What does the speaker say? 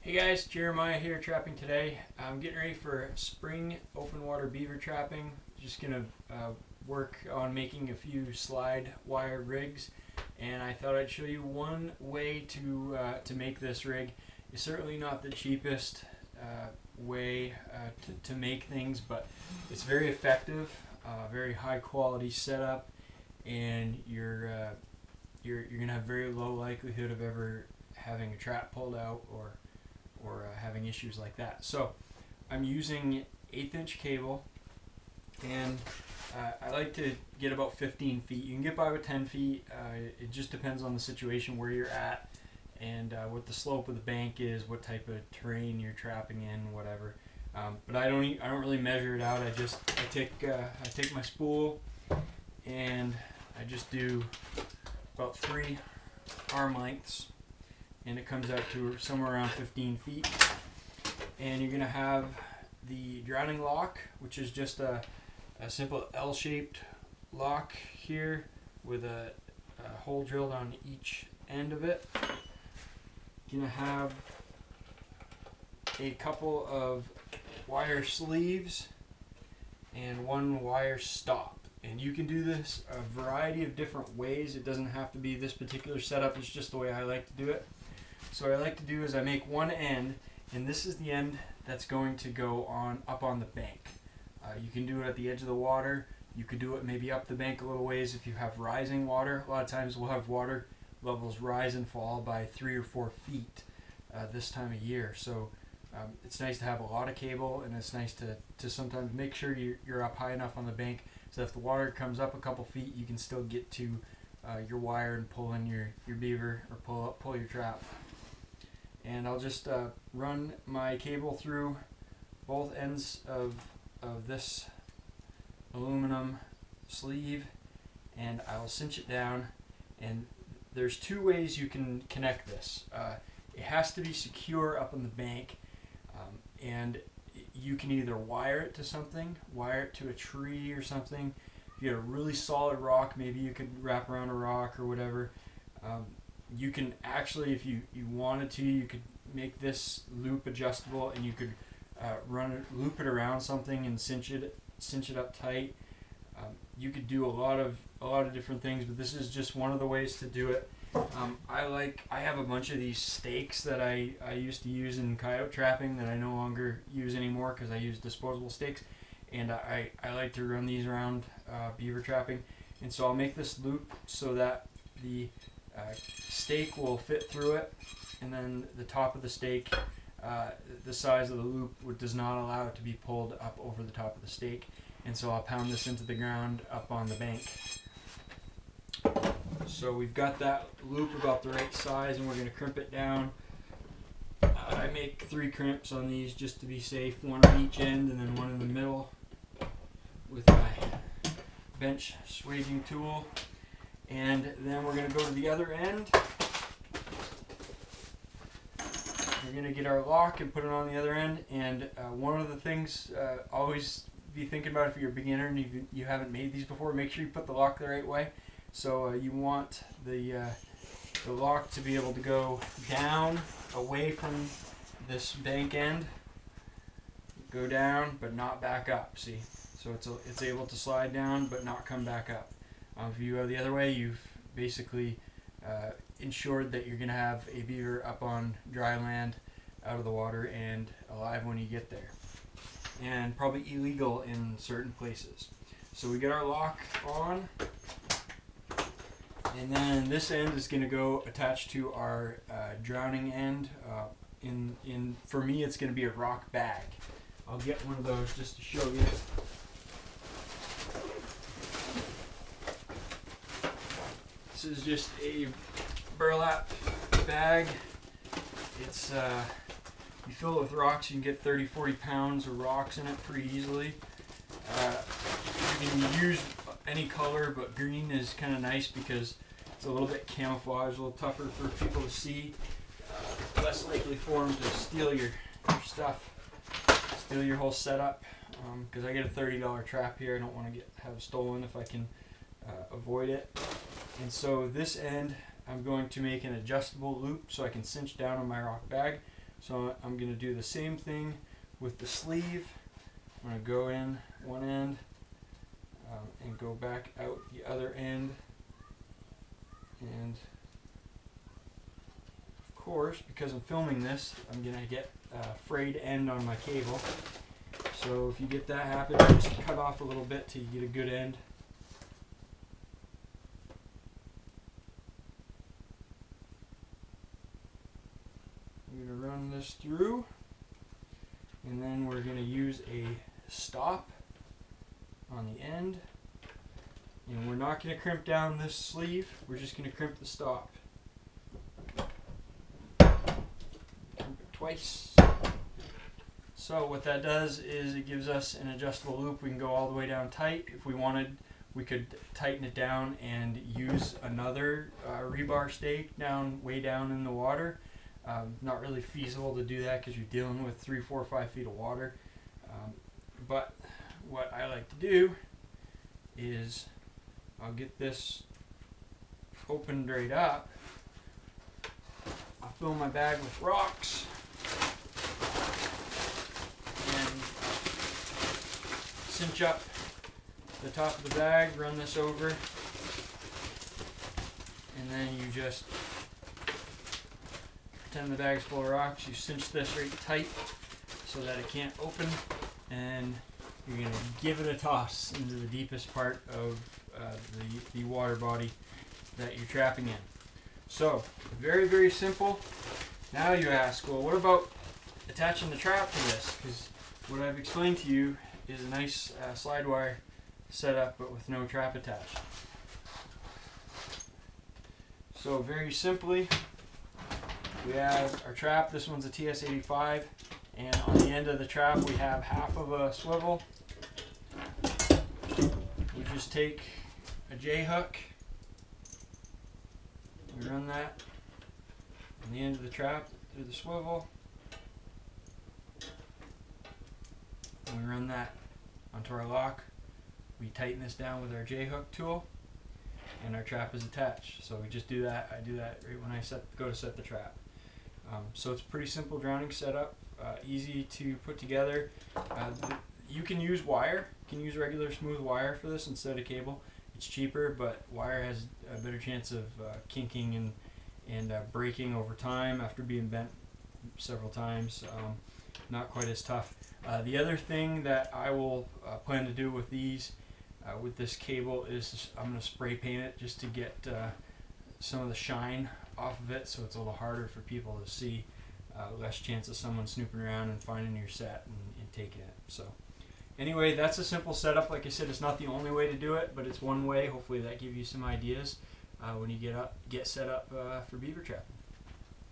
Hey guys, Jeremiah here trapping today. I'm getting ready for spring open water beaver trapping. Just gonna work on making a few slide wire rigs, and I thought I'd show you one way to make this rig. It's certainly not the cheapest way to make things, but it's very effective, very high quality setup, and you're gonna have very low likelihood of ever having a trap pulled out or having issues like that. So I'm using 1/8 inch cable, and I like to get about 15 feet. You can get by with 10 feet. It just depends on the situation where you're at and what the slope of the bank is, what type of terrain you're trapping in, whatever. But I don't really measure it out. I take my spool and I just do about 3 arm lengths, and it comes out to somewhere around 15 feet. And you're gonna have the drowning lock, which is just a simple L-shaped lock here with a hole drilled on each end of it. You're gonna have a couple of wire sleeves and 1 wire stop. And you can do this a variety of different ways. It doesn't have to be this particular setup. It's just the way I like to do it. So what I like to do is I make one end, and this is the end that's going to go up on the bank. You can do it at the edge of the water. You could do it maybe up the bank a little ways if you have rising water. A lot of times we'll have water levels rise and fall by 3 or 4 feet this time of year. So it's nice to have a lot of cable, and it's nice to sometimes make sure you're up high enough on the bank so if the water comes up a couple feet, you can still get to your wire and pull in your beaver or pull your trap. And I'll just run my cable through both ends of this aluminum sleeve, and I'll cinch it down. And there's 2 ways you can connect this. It has to be secure up on the bank, and you can either wire it to something, wire it to a tree or something. If you got a really solid rock, maybe you could wrap around a rock or whatever. You can actually, if you wanted to, you could make this loop adjustable, and you could loop it around something and cinch it up tight. You could do a lot of different things, but this is just one of the ways to do it. I have a bunch of these stakes that I used to use in coyote trapping that I no longer use anymore because I use disposable stakes, and I like to run these around beaver trapping. And so I'll make this loop so that the stake will fit through it, and then the top of the stake, the size of the loop does not allow it to be pulled up over the top of the stake. And so I'll pound this into the ground up on the bank. So we've got that loop about the right size, and we're going to crimp it down. I make 3 crimps on these just to be safe, 1 on each end and then 1 in the middle with my bench swaging tool. And then we're going to go to the other end. We're going to get our lock and put it on the other end. And one of the things, always be thinking about if you're a beginner and you haven't made these before, make sure you put the lock the right way. So you want the lock to be able to go down away from this bank end, go down but not back up. See, so it's able to slide down but not come back up. If you go the other way, you've basically ensured that you're going to have a beaver up on dry land, out of the water, and alive when you get there, and probably illegal in certain places. So we get our lock on, and then this end is going to go attached to our drowning end. For me, it's going to be a rock bag. I'll get one of those just to show you. This is just a burlap bag. It's you fill it with rocks, you can get 30-40 pounds of rocks in it pretty easily. You can use any color, but green is kind of nice because it's a little bit camouflage, a little tougher for people to see, less likely for them to steal your stuff, steal your whole setup. Because I get a $30 trap here, I don't want to have it stolen if I can avoid it. And so this end, I'm going to make an adjustable loop so I can cinch down on my rock bag. So I'm going to do the same thing with the sleeve. I'm going to go in one end and go back out the other end. And of course, because I'm filming this, I'm going to get a frayed end on my cable. So if you get that happen, just cut off a little bit till you get a good end. I'm going to run this through, and then we're going to use a stop on the end. And we're not going to crimp down this sleeve, we're just going to crimp the stop. Crimp it twice. So what that does is it gives us an adjustable loop. We can go all the way down tight. If we wanted, we could tighten it down and use another rebar stake way down in the water. Not really feasible to do that because you're dealing with 3, 4, 5 feet of water. But what I like to do is I'll get this opened right up. I'll fill my bag with rocks. Cinch up the top of the bag, run this over, and then you just pretend the bag's full of rocks. You cinch this right tight so that it can't open, and you're going to give it a toss into the deepest part of the water body that you're trapping in. So, very, very simple. Now you ask, well, what about attaching the trap to this? Because what I've explained to you is a nice slide wire setup, but with no trap attached. So very simply, we have our trap. This one's a TS85, and on the end of the trap we have half of a swivel. We just take a J-hook, we run that on the end of the trap through the swivel, and we run that onto our lock. We tighten this down with our J-hook tool, and our trap is attached. So we just do that. I do that right when I go to set the trap. So it's a pretty simple drowning setup, easy to put together. You can use wire. You can use regular smooth wire for this instead of cable. It's cheaper, but wire has a better chance of kinking and breaking over time after being bent several times. Not quite as tough. The other thing that I will plan to do with these, with this cable, is I'm going to spray paint it just to get some of the shine off of it, so it's a little harder for people to see. Less chance of someone snooping around and finding your set and taking it. So anyway, that's a simple setup. Like I said, it's not the only way to do it, but it's one way. Hopefully that gives you some ideas when you get set up for beaver trapping.